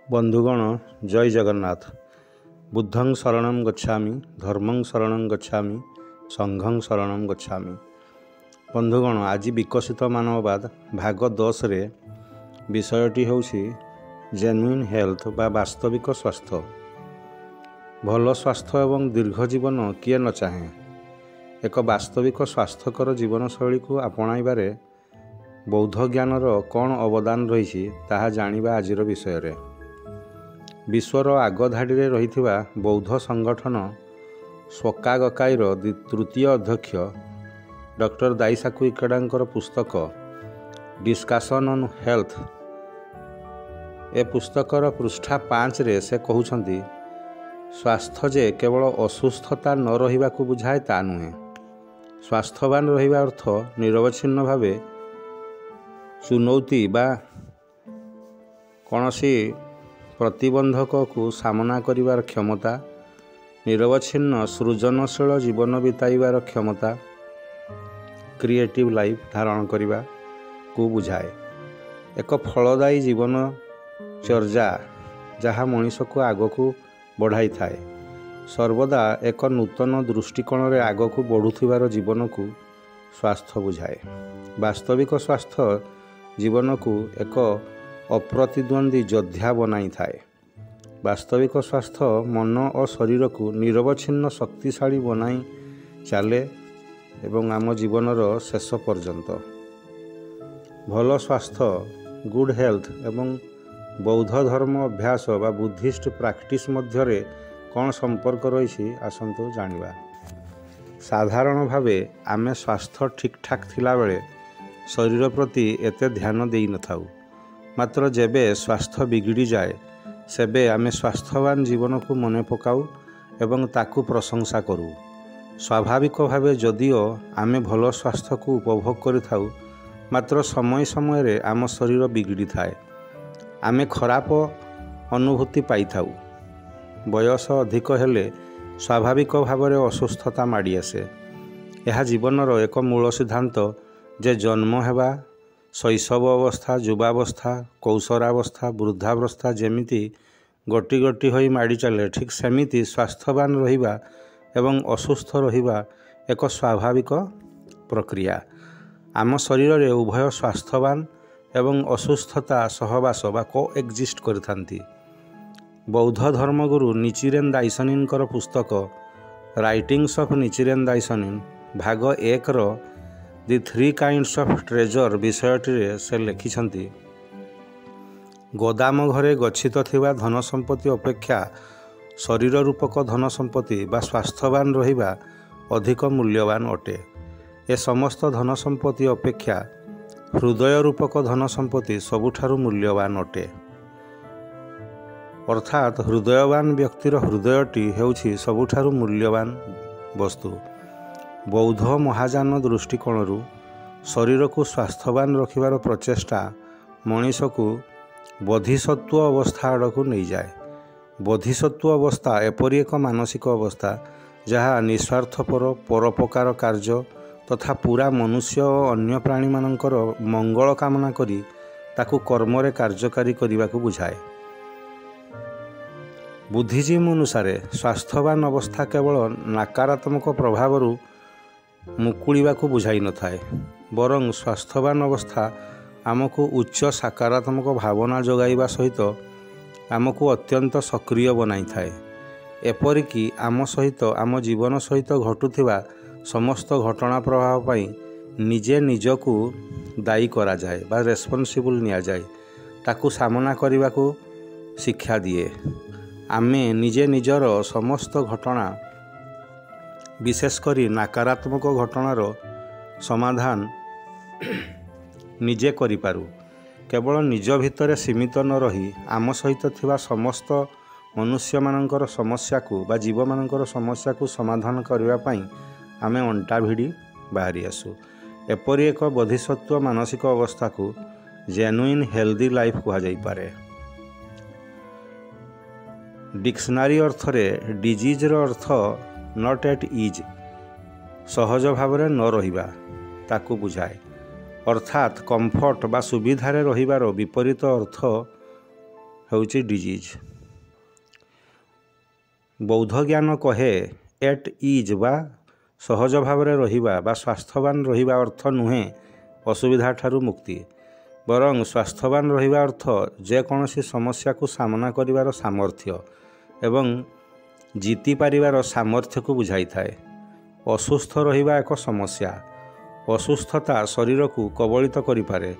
बंधुगण जय जगन्नाथ। बुद्धं शरणं गच्छामि, धर्मं शरणं गच्छामि, संघं शरणं गच्छामि। बंधुगण आज विकसित मानववाद भाग 10 रे विषयटी होछि जेन्युइन हेल्थ बा वास्तविक स्वास्थ्य। भल स्वास्थ्य एवं दीर्घ जीवन किए न चाहे। एक वास्तविक स्वास्थ्यकर जीवनशैली को आपणाइबारे बौद्ध ज्ञानर कौन अवदान रही ताहा जानिबा आजिर विषय रे। विश्वर आगधाड़ी रही बौद्ध संगठन शोकागकाईर तृतीय अध्यक्ष डॉक्टर दाइसाकु इकेडांकर पुस्तक डिस्कशन ऑन हेल्थ ए पुस्तकर पृष्ठा 5 रे से कहउछंती स्वास्थ्य जे केवल असुस्थता न रहिबा को बुझाए ता नुहे। स्वास्थ्यवान रहिबा अर्थ निरवच्छिन्न भावे चुनौती बा कौनसी प्रतिबंधक को सामना करिवार क्षमता, निरवच्छिन्न सृजनशील जीवन बिताइबार क्षमता, क्रिएटिव लाइफ धारण करिबा को बुझाए। एक फलदायी जीवन चर्या जहाँ मनीष को आग को बढ़ाई थाए। सर्वदा एक नूतन दृष्टिकोण रे आग को बढ़ुथिबार जीवन को स्वास्थ्य बुझाए। वास्तविक स्वास्थ्य जीवन को एक अप्रतिद्वंदी योद्धा बनाई थाए। वास्तविक स्वास्थ्य मन और शरीर को निरवच्छिन्न शक्तिशाली बनाई चले एवं आम जीवनर शेष पर्यंत। भल स्वास्थ्य गुड हेल्थ एवं बौद्ध धर्म अभ्यास बा बुद्धिस्ट प्रैक्टिस मध्यरे कौन संपर्क रही आसंतु जानिबा। साधारण भावे आमे स्वास्थ्य ठीक ठाक थिला बेले शरीर प्रति एते ध्यान देई न थाउ। मात्र जेबे स्वास्थ्य बिगड़ी जाए सेबे आमे स्वास्थ्यवान जीवन को मने पकाऊ एवं ताकू प्रशंसा करूँ। स्वाभाविक भावे जदिओ आमे भल स्वास्थ्य को उपभोग करि थाउ, मात्र समय समय रे आम शरीर बिगड़ी थाए। आमे खराब अनुभूति पाई थाउ। बयस अधिक हेले स्वाभाविक भाव में असुस्थता माड़ी आसे। यह जीवनर एक मूल सिद्धांत जे जन्म हेबा, शैशव अवस्था, युवावस्था, कौशरावस्था, वृद्धावस्था जेमिति गोटी गोटी होई माड़ी चले, ठीक सेमिति स्वास्थ्यवान रहिबा एवं असुस्थ रहिबा एक स्वाभाविक प्रक्रिया। आम शरीर रे उभय स्वास्थ्यवान एवं असुस्थता सहवास बा को एक्जिस्ट करथांती। बौद्ध धर्मगुरु निचिरेन दाइसनिनकर पुस्तक राइटिंग्स ऑफ निचिरेन दाइसनिन भाग 1 रो दि 3 काइंड्स ऑफ ट्रेजर विषयटी से लिखिछंती गोदाम घरे गच्छित थिबा धन संपत्ति अपेक्षा शरीर रूपक धन संपत्ति बा स्वास्थ्यवान रहिबा अधिक मूल्यवान अटे। ए समस्त धन संपत्ति अपेक्षा हृदय रूपक धन संपत्ति सबुठारु मूल्यवान अटे। अर्थात हृदयवान व्यक्तिर हृदयटी हेउछि सबुठारु मूल्यवान वस्तु। बौद्ध महाजान दृष्टिकोणरू शरीर को स्वास्थ्यवान रखिबार प्रचेष्टा मनीष को बोधिसत्व अवस्था आड़क नहीं जाए। बोधिसत्व अवस्था एपरी एक मानसिक अवस्था जहाँ निस्वार्थपर परोपकार कार्य तथा पूरा मनुष्य और अन्य प्राणी मानकर मंगल कामना करी ताकू कर्मरे कार्यकारी करने को बुझाए। बुद्धिजीवी अनुसार स्वास्थ्यवान अवस्था केवल नकारात्मक प्रभाव मुकुलिबा को बुझाई न थाए, बरं स्वास्थ्यवान अवस्था आमको उच्च सकारात्मक भावना जगाइबा सहित आमको अत्यंत सक्रिय बनाई थाए। एपरिकी आम सहित आम जीवन सहित घटुथिबा समस्त घटना प्रभाव पाई निजे निजको दायी करा जाए बा रेस्पॉन्सिबल निया जाए, ताकू सामना करने को शिक्षा दिए। आमे निजे निजर समस्त घटना विशेषकर नकारात्मक घटनार समाधान निजे करिपारू। केवल निज भितर सीमित न रही आम सहित थिबा समस्त मनुष्य मानकर समस्या को बा जीव मानकर समस्या को समाधान करबा पई आमे अंटा भिड़ी बाहरी आसु। एपरी एक बोधिसत्व मानसिक अवस्था को जेन्युइन हेल्दी लाइफ कहा जाई पारे। डिक्शनरी अर्थ रे डिजीज रो अर्थ नॉट एट इज सहज भाव में न रहिबा ताकू बुझाए। अर्थात कम्फर्ट बा सुविधारे रहिबार विपरीत अर्थ ହେଉଛି ଡିଜିଜ୍। ବୌଦ୍ଧ ଜ୍ଞାନ କହେ ଏଟ୍ ଇଜ୍ ବା ସହଜ ଭାବରେ ରହିବା ବା ସ୍ୱାସ୍ଥ୍ୟବାନ ରହିବା ଅର୍ଥ ନୁହେଁ ଅସୁବିଧା ଠାରୁ ମୁକ୍ତି, ବରଂ ସ୍ୱାସ୍ଥ୍ୟବାନ ରହିବା ଅର୍ଥ ଯେକୌଣସି ସମସ୍ୟାକୁ ସାମନା କରିବାର ସାମର୍ଥ୍ୟ ଏବଂ ଜିତି ପାରିବାର ସାମର୍ଥ୍ୟକୁ ବୁଝାଇଥାଏ। ଅସୁସ୍ଥ ରହିବା ଏକ ସମସ୍ୟା। ଅସୁସ୍ଥତା ଶରୀରକୁ କବଳିତ କରିପାରେ,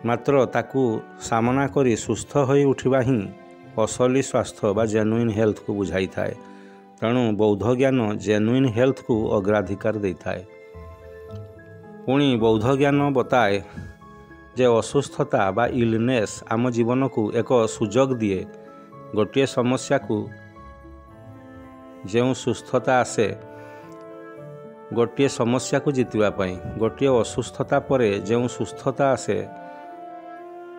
ମାତ୍ର ତାକୁ ସାମନା କରି ସୁସ୍ଥ ହୋଇ ଉଠିବା ହିଁ ଅସଲି ସ୍ୱାସ୍ଥ୍ୟ ବା ଜେନୁଇନ୍ ହେଲ୍ଥକୁ ବୁଝାଇଥାଏ। ତେଣୁ ବୌଦ୍ଧ ଜ୍ଞାନ ଜେନୁଇନ୍ ହେଲ୍ଥକୁ ଅଗ୍ରାଧିକାର ଦେଇଥାଏ। ପୁଣି ବୌଦ୍ଧ ଜ୍ଞାନ ବତାଏ ଯେ ଅସୁସ୍ଥତା ବା ଇଲନେସ୍ ଆମ ଜୀବନକୁ ଏକ ସୁଯୋଗ ଦିଏ। ଗୋଟିଏ ସମସ୍ୟାକୁ ଯେଉଁ ସୁସ୍ଥତା ଆସେ ଗୋଟିଏ ସମସ୍ୟାକୁ ଜିତିବା ପାଇଁ, ଗୋଟିଏ ଅସୁସ୍ଥତା ପରେ ଯେଉଁ ସୁସ୍ଥତା ଆସେ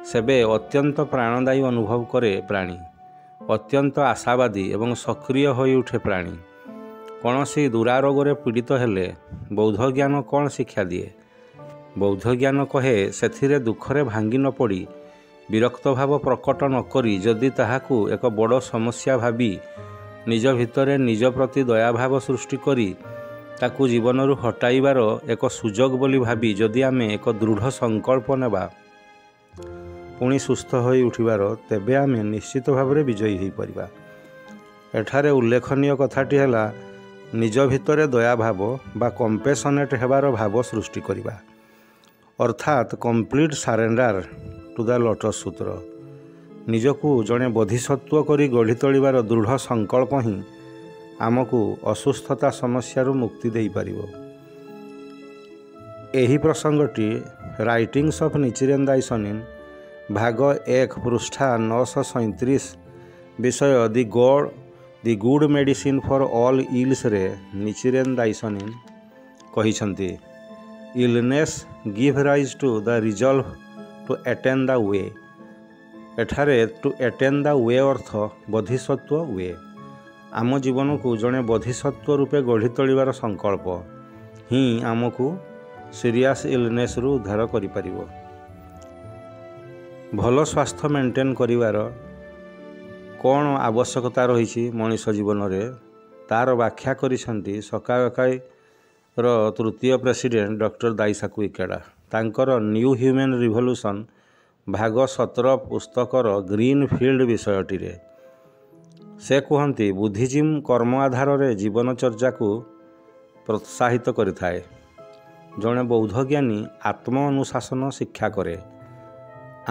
ସେବେ ଅତ୍ୟନ୍ତ ପ୍ରାଣଦାୟୀ ଅନୁଭବ କରେ ପ୍ରାଣୀ, ଅତ୍ୟନ୍ତ ଆଶାବାଦୀ ଏବଂ ସକ୍ରିୟ ହୋଇ ଉଠେ ପ୍ରାଣୀ। କୌଣସି ଦୁରାରୋଗରେ ପୀଡ଼ିତ ହେଲେ ବୌଦ୍ଧ ଜ୍ଞାନ କ'ଣ ଶିକ୍ଷା ଦିଏ? ବୌଦ୍ଧ ଜ୍ଞାନ କହେ ସେଥିରେ ଦୁଃଖରେ ଭାଙ୍ଗି ନ ପଡ଼ି, ବିରକ୍ତ ଭାବ ପ୍ରକଟ ନ କରି, ଯଦି ତାହାକୁ ଏକ ବଡ଼ ସମସ୍ୟା ଭାବି ନିଜ ଭିତରେ ନିଜ ପ୍ରତି ଦୟାଭାବ ସୃଷ୍ଟି କରି ତାକୁ ଜୀବନରୁ ହଟାଇବାର ଏକ ସୁଯୋଗ ବୋଲି ଭାବି ଯଦି ଆମେ ଏକ ଦୃଢ଼ ସଂକଳ୍ପ ନେବା ପୁଣି ସୁସ୍ଥ ହୋଇ ଉଠିବାର, ତେବେ ଆମେ ନିଶ୍ଚିତ ଭାବରେ ବିଜୟୀ ହୋଇପାରିବା। ଏଠାରେ ଉଲ୍ଲେଖନୀୟ କଥାଟି ହେଲା ନିଜ ଭିତରେ ଦୟାଭାବ ବା କମ୍ପେସନେଟ୍ ହେବାର ଭାବ ସୃଷ୍ଟି କରିବା, ଅର୍ଥାତ୍ କମ୍ପ୍ଲିଟ୍ ସାରେଣ୍ଡର ଟୁ ଦ ଲୋଟସ୍ ସୂତ୍ର। ନିଜକୁ ଜଣେ ବୋଧିସତ୍ତ୍ୱ କରି ଗଢ଼ି ତୋଳିବାର ଦୃଢ଼ ସଂକଳ୍ପ ହିଁ ଆମକୁ ଅସୁସ୍ଥତା ସମସ୍ୟାରୁ ମୁକ୍ତି ଦେଇପାରିବ। ଏହି ପ୍ରସଙ୍ଗଟି ରାଇଟିଂସ୍ ଅଫ୍ ନିଚିରେନ୍ ଦାଇସୋନିନ୍ ଭାଗ 1 ପୃଷ୍ଠା 937 ବିଷୟ the good medicine for all ଇଲ୍ସରେ ନିଚିରେନ୍ ଦାଇସୋନିନ୍ କହିଛନ୍ତି, illness give rise to the resolve to attain the way. ଏଠାରେ ଟୁ ଆଟେନ୍ ଦ ୱେ ଅର୍ଥ ବୋଧିସତ୍ତ୍ୱ ୱେ। ଆମ ଜୀବନକୁ ଜଣେ ବୋଧିସତ୍ତ୍ୱ ରୂପେ ଗଢ଼ି ତୋଳିବାର ସଂକଳ୍ପ ହିଁ ଆମକୁ ସିରିୟସ୍ ଇଲନେସ୍ରୁ ଉଦ୍ଧାର କରିପାରିବ। ଭଲ ସ୍ୱାସ୍ଥ୍ୟ ମେଣ୍ଟେନ୍ କରିବାର କ'ଣ ଆବଶ୍ୟକତା ରହିଛି ମଣିଷ ଜୀବନରେ, ତା'ର ବ୍ୟାଖ୍ୟା କରିଛନ୍ତି ସକାକାଇର ତୃତୀୟ ପ୍ରେସିଡେଣ୍ଟ ଡକ୍ଟର ଦାଇସାକୁ ଇକେଡା ତାଙ୍କର ନ୍ୟୁ ହ୍ୟୁମାନ୍ ରିଭଲ୍ୟୁସନ୍ ଭାଗ 17 ପୁସ୍ତକର ଗ୍ରୀନ୍ ଫିଲ୍ଡ ବିଷୟଟିରେ। ସେ କୁହନ୍ତି, ବୁଦ୍ଧିଜିମ୍ କର୍ମ ଆଧାରରେ ଜୀବନଚର୍ଯ୍ୟାକୁ ପ୍ରୋତ୍ସାହିତ କରିଥାଏ। ଜଣେ ବୌଦ୍ଧଜ୍ଞାନୀ ଆତ୍ମ ଅନୁଶାସନ ଶିକ୍ଷା କରେ।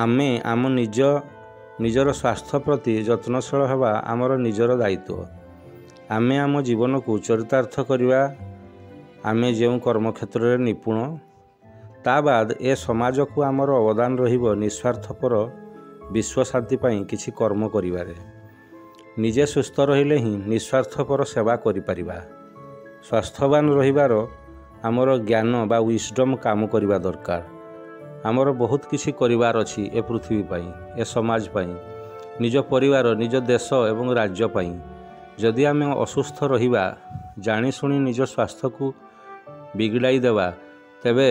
ଆମେ ଆମ ନିଜର ସ୍ୱାସ୍ଥ୍ୟ ପ୍ରତି ଯତ୍ନଶୀଳ ହେବା ଆମର ନିଜର ଦାୟିତ୍ୱ। ଆମେ ଆମ ଜୀବନକୁ ଚରିତାର୍ଥ କରିବା। ଆମେ ଯେଉଁ କର୍ମକ୍ଷେତ୍ରରେ ନିପୁଣ, ତା ବାଦ ଏ ସମାଜକୁ ଆମର ଅବଦାନ ରହିବ ନିଃସ୍ୱାର୍ଥପର ବିଶ୍ୱଶାନ୍ତି ପାଇଁ କିଛି କର୍ମ କରିବାରେ। ନିଜେ ସୁସ୍ଥ ରହିଲେ ହିଁ ନିଃସ୍ୱାର୍ଥପର ସେବା କରିପାରିବା। ସ୍ୱାସ୍ଥ୍ୟବାନ ରହିବାର ଆମର ଜ୍ଞାନ ବା ୱିସଡମ୍ କାମ କରିବା ଦରକାର। ଆମର ବହୁତ କିଛି କରିବାର ଅଛି ଏ ପୃଥିବୀ ପାଇଁ, ଏ ସମାଜ ପାଇଁ, ନିଜ ପରିବାର, ନିଜ ଦେଶ ଏବଂ ରାଜ୍ୟ ପାଇଁ। ଯଦି ଆମେ ଅସୁସ୍ଥ ରହିବା, ଜାଣିଶୁଣି ନିଜ ସ୍ୱାସ୍ଥ୍ୟକୁ ବିଗିଡ଼ାଇ ଦେବା, ତେବେ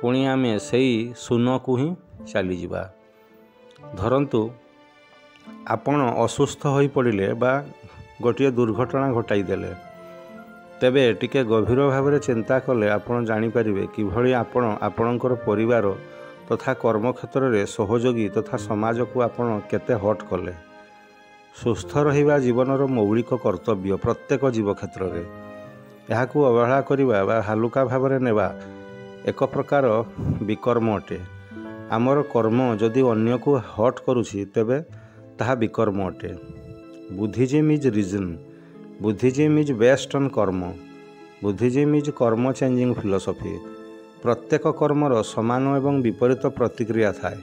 ପୁଣି ଆମେ ସେଇ ଶୂନକୁ ହିଁ ଚାଲିଯିବା। ଧରନ୍ତୁ ଆପଣ ଅସୁସ୍ଥ ହୋଇପଡ଼ିଲେ ବା ଗୋଟିଏ ଦୁର୍ଘଟଣା ଘଟାଇ ଦେଲେ, ତେବେ ଟିକେ ଗଭୀର ଭାବରେ ଚିନ୍ତା କଲେ ଆପଣ ଜାଣିପାରିବେ କିଭଳି ଆପଣ ଆପଣଙ୍କର ପରିବାର ତଥା କର୍ମକ୍ଷେତ୍ରରେ ସହଯୋଗୀ ତଥା ସମାଜକୁ ଆପଣ କେତେ ହଟ୍ କଲେ। ସୁସ୍ଥ ରହିବା ଜୀବନର ମୌଳିକ କର୍ତ୍ତବ୍ୟ ପ୍ରତ୍ୟେକ ଜୀବ କ୍ଷେତ୍ରରେ। ଏହାକୁ ଅବହେଳା କରିବା ବା ହାଲୁକା ଭାବରେ ନେବା ଏକ ପ୍ରକାର ବିକର୍ମ ଅଟେ। ଆମର କର୍ମ ଯଦି ଅନ୍ୟକୁ ହଟ୍ କରୁଛି ତେବେ ତାହା ବିକର୍ମ ଅଟେ। Buddhism is reason, Buddhism is based on karma, Buddhism is karma changing philosophy. ପ୍ରତ୍ୟେକ କର୍ମର ସମାନ ଏବଂ ବିପରୀତ ପ୍ରତିକ୍ରିୟା ଥାଏ।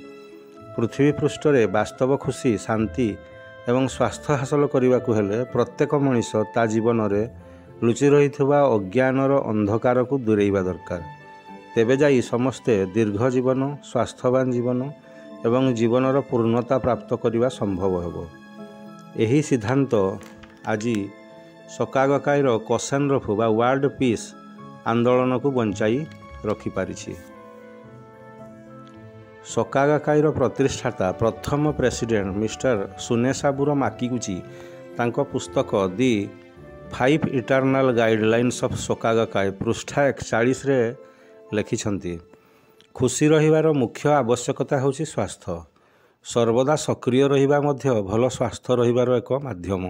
ପୃଥିବୀ ପୃଷ୍ଠରେ ବାସ୍ତବ ଖୁସି, ଶାନ୍ତି ଏବଂ ସ୍ୱାସ୍ଥ୍ୟ ହାସଲ କରିବାକୁ ହେଲେ ପ୍ରତ୍ୟେକ ମଣିଷ ତା ଜୀବନରେ ଲୁଚି ରହିଥିବା ଅଜ୍ଞାନର ଅନ୍ଧକାରକୁ ଦୂରେଇବା ଦରକାର। ତେବେ ଯାଇ ସମସ୍ତେ ଦୀର୍ଘ ଜୀବନ, ସ୍ୱାସ୍ଥ୍ୟବାନ ଜୀବନ ଏବଂ ଜୀବନର ପୂର୍ଣ୍ଣତା ପ୍ରାପ୍ତ କରିବା ସମ୍ଭବ ହେବ। ଏହି ସିଦ୍ଧାନ୍ତ ଆଜି ସକାଗକାଇର କୋସେନରଫୁ ବା ୱାର୍ଲଡ ପିସ୍ ଆନ୍ଦୋଳନକୁ ବଞ୍ଚାଇ ରଖିପାରିଛି। ସକାଗାକାଇର ପ୍ରତିଷ୍ଠାତା ପ୍ରଥମ ପ୍ରେସିଡେଣ୍ଟ ମିଷ୍ଟର ସୁନେସାବୁର ମାକିଗୁଚି ତାଙ୍କ ପୁସ୍ତକ ଦି 5 ଇଟର୍ନାଲ ଗାଇଡଲାଇନ୍ସ ଅଫ୍ ସକାଗାକାଇ ପୃଷ୍ଠା 41ରେ ଲେଖିଛନ୍ତି, ଖୁସି ରହିବାର ମୁଖ୍ୟ ଆବଶ୍ୟକତା ହେଉଛି ସ୍ୱାସ୍ଥ୍ୟ। ସର୍ବଦା ସକ୍ରିୟ ରହିବା ମଧ୍ୟ ଭଲ ସ୍ୱାସ୍ଥ୍ୟ ରହିବାର ଏକ ମାଧ୍ୟମ।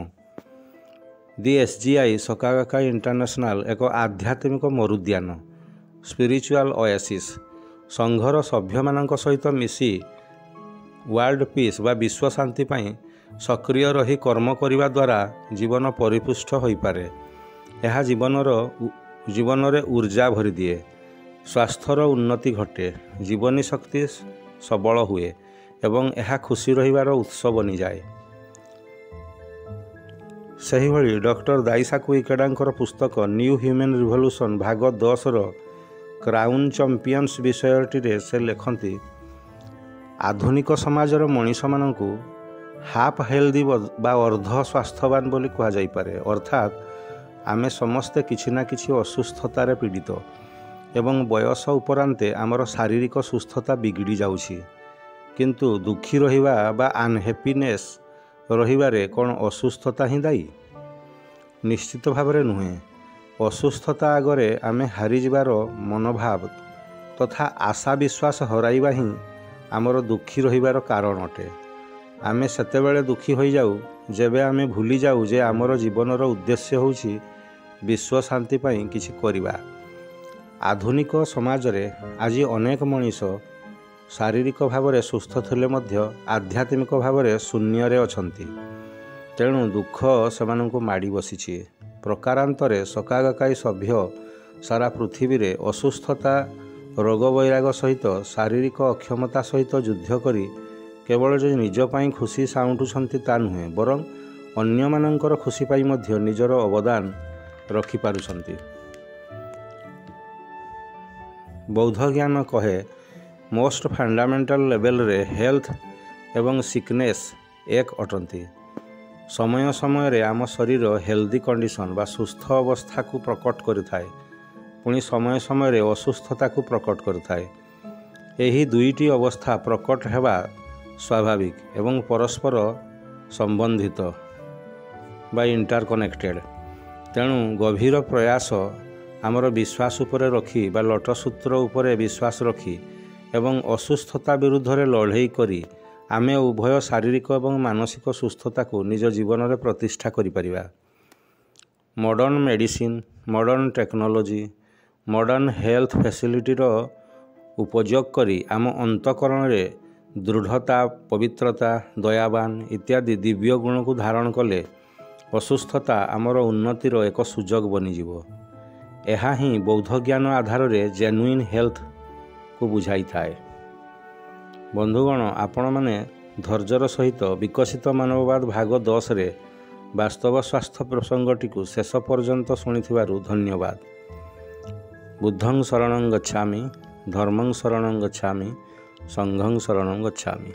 ଦି SGI ସକାଗାକାଇ ଇଣ୍ଟରନ୍ୟାସନାଲ ଏକ ଆଧ୍ୟାତ୍ମିକ ମରୁଦ୍ୟାନ, ସ୍ପିରିଚୁଆଲ ଓଏସିସ୍। ସଂଘର ସଭ୍ୟମାନଙ୍କ ସହିତ ମିଶି ୱାର୍ଲଡ ପିସ୍ ବା ବିଶ୍ୱ ଶାନ୍ତି ପାଇଁ ସକ୍ରିୟ ରହି କର୍ମ କରିବା ଦ୍ୱାରା ଜୀବନ ପରିପୁଷ୍ଟ ହୋଇପାରେ। ଏହା ଜୀବନରେ ଊର୍ଜା ଭରିଦିଏ, ସ୍ୱାସ୍ଥ୍ୟର ଉନ୍ନତି ଘଟେ, ଜୀବନୀ ଶକ୍ତି ସବଳ ହୁଏ ଏବଂ ଏହା ଖୁସି ରହିବାର ଉତ୍ସ ବନିଯାଏ। ସେହିଭଳି ଡକ୍ଟର ଦାଇସାକୁ ଇକେଡାଙ୍କର ପୁସ୍ତକ ନ୍ୟୁ ହ୍ୟୁମାନ୍ ରିଭଲ୍ୟୁସନ୍ ଭାଗ 10ର କ୍ରାଉନ୍ ଚାମ୍ପିୟନ୍ସ ବିଷୟଟିରେ ସେ ଲେଖନ୍ତି, ଆଧୁନିକ ସମାଜର ମଣିଷମାନଙ୍କୁ ହାଫ୍ ହେଲ୍ଦି ବା ଅର୍ଦ୍ଧ ସ୍ୱାସ୍ଥ୍ୟବାନ ବୋଲି କୁହାଯାଇପାରେ। ଅର୍ଥାତ୍ ଆମେ ସମସ୍ତେ କିଛି ନା କିଛି ଅସୁସ୍ଥତାରେ ପୀଡ଼ିତ ଏବଂ ବୟସ ଉପରାନ୍ତେ ଆମର ଶାରୀରିକ ସୁସ୍ଥତା ବିଗିଡ଼ି ଯାଉଛି। କିନ୍ତୁ ଦୁଃଖୀ ରହିବା ବା ଅନହ୍ୟାପିନେସ୍ ରହିବାରେ କ'ଣ ଅସୁସ୍ଥତା ହିଁ ଦାୟୀ? ନିଶ୍ଚିତ ଭାବରେ ନୁହେଁ। ଅସୁସ୍ଥତା ଆଗରେ ଆମେ ହାରିଯିବାର ମନୋଭାବ ତଥା ଆଶା ବିଶ୍ୱାସ ହରାଇବା ହିଁ ଆମର ଦୁଃଖୀ ରହିବାର କାରଣ ଅଟେ। ଆମେ ସେତେବେଳେ ଦୁଃଖୀ ହୋଇଯାଉ ଯେବେ ଆମେ ଭୁଲିଯାଉ ଯେ ଆମର ଜୀବନର ଉଦ୍ଦେଶ୍ୟ ହେଉଛି ବିଶ୍ୱ ଶାନ୍ତି ପାଇଁ କିଛି କରିବା। ଆଧୁନିକ ସମାଜରେ ଆଜି ଅନେକ ମଣିଷ ଶାରୀରିକ ଭାବରେ ସୁସ୍ଥ ଥିଲେ ମଧ୍ୟ ଆଧ୍ୟାତ୍ମିକ ଭାବରେ ଶୂନ୍ୟରେ ଅଛନ୍ତି। ତେଣୁ ଦୁଃଖ ସେମାନଙ୍କୁ ମାଡ଼ି ବସିଛି। ପ୍ରକାରାନ୍ତରେ ସକାଗାକାଇ ସଭ୍ୟ ସାରା ପୃଥିବୀରେ ଅସୁସ୍ଥତା, ରୋଗ ବୈରାଗ ସହିତ ଶାରୀରିକ ଅକ୍ଷମତା ସହିତ ଯୁଦ୍ଧ କରି କେବଳ ଯେ ନିଜ ପାଇଁ ଖୁସି ସାଉଁଟୁଛନ୍ତି ତା ନୁହେଁ, ବରଂ ଅନ୍ୟମାନଙ୍କର ଖୁସି ପାଇଁ ମଧ୍ୟ ନିଜର ଅବଦାନ ରଖିପାରୁଛନ୍ତି। ବୌଦ୍ଧ ଜ୍ଞାନ କହେ, ମୋଷ୍ଟ ଫଣ୍ଡାମେଣ୍ଟାଲ ଲେଭେଲରେ ହେଲ୍ଥ ଏବଂ ସିକନେସ୍ ଏକ ଅଟନ୍ତି। ସମୟ ସମୟରେ ଆମ ଶରୀର ହେଲ୍ଦି କଣ୍ଡିସନ୍ ବା ସୁସ୍ଥ ଅବସ୍ଥାକୁ ପ୍ରକଟ କରିଥାଏ, ପୁଣି ସମୟ ସମୟରେ ଅସୁସ୍ଥତାକୁ ପ୍ରକଟ କରିଥାଏ। ଏହି ଦୁଇଟି ଅବସ୍ଥା ପ୍ରକଟ ହେବା ସ୍ୱାଭାବିକ ଏବଂ ପରସ୍ପର ସମ୍ବନ୍ଧିତ ବା ଇଣ୍ଟରକନେକ୍ଟେଡ୍। ତେଣୁ ଗଭୀର ପ୍ରୟାସ ଆମର ବିଶ୍ୱାସ ଉପରେ ରଖି ବା ଲଟସୂତ୍ର ଉପରେ ବିଶ୍ୱାସ ରଖି ଏବଂ ଅସୁସ୍ଥତା ବିରୁଦ୍ଧରେ ଲଢ଼େଇ କରି ଆମେ ଉଭୟ ଶାରୀରିକ ଏବଂ ମାନସିକ ସୁସ୍ଥତାକୁ ନିଜ ଜୀବନରେ ପ୍ରତିଷ୍ଠା କରିପାରିବା। Modern medicine, modern technology, modern health ଫ୍ୟାସିଲିଟିର ଉପଯୋଗ କରି ଆମ ଅନ୍ତଃକରଣରେ ଦୃଢ଼ତା, ପବିତ୍ରତା, ଦୟାବାନ ଇତ୍ୟାଦି ଦିବ୍ୟ ଗୁଣକୁ ଧାରଣ କଲେ ଅସୁସ୍ଥତା ଆମର ଉନ୍ନତିର ଏକ ସୁଯୋଗ ବନିଯିବ। ଏହା ହିଁ ବୌଦ୍ଧ ଜ୍ଞାନ ଆଧାରରେ ଜେନୁଇନ୍ ହେଲ୍ଥକୁ ବୁଝାଇଥାଏ। ବନ୍ଧୁଗଣ, ଆପଣମାନେ ଧୈର୍ଯ୍ୟର ସହିତ ବିକଶିତ ମାନବବାଦ ଭାଗ 10ରେ ବାସ୍ତବ ସ୍ୱାସ୍ଥ୍ୟ ପ୍ରସଙ୍ଗଟିକୁ ଶେଷ ପର୍ଯ୍ୟନ୍ତ ଶୁଣିଥିବାରୁ ଧନ୍ୟବାଦ। ବୁଦ୍ଧଂ ଶରଣଂ ଗଚ୍ଛାମି, ଧର୍ମଂ ଶରଣଂ ଗଚ୍ଛାମି, ସଂଘଂ ଶରଣଂ ଗଚ୍ଛାମି।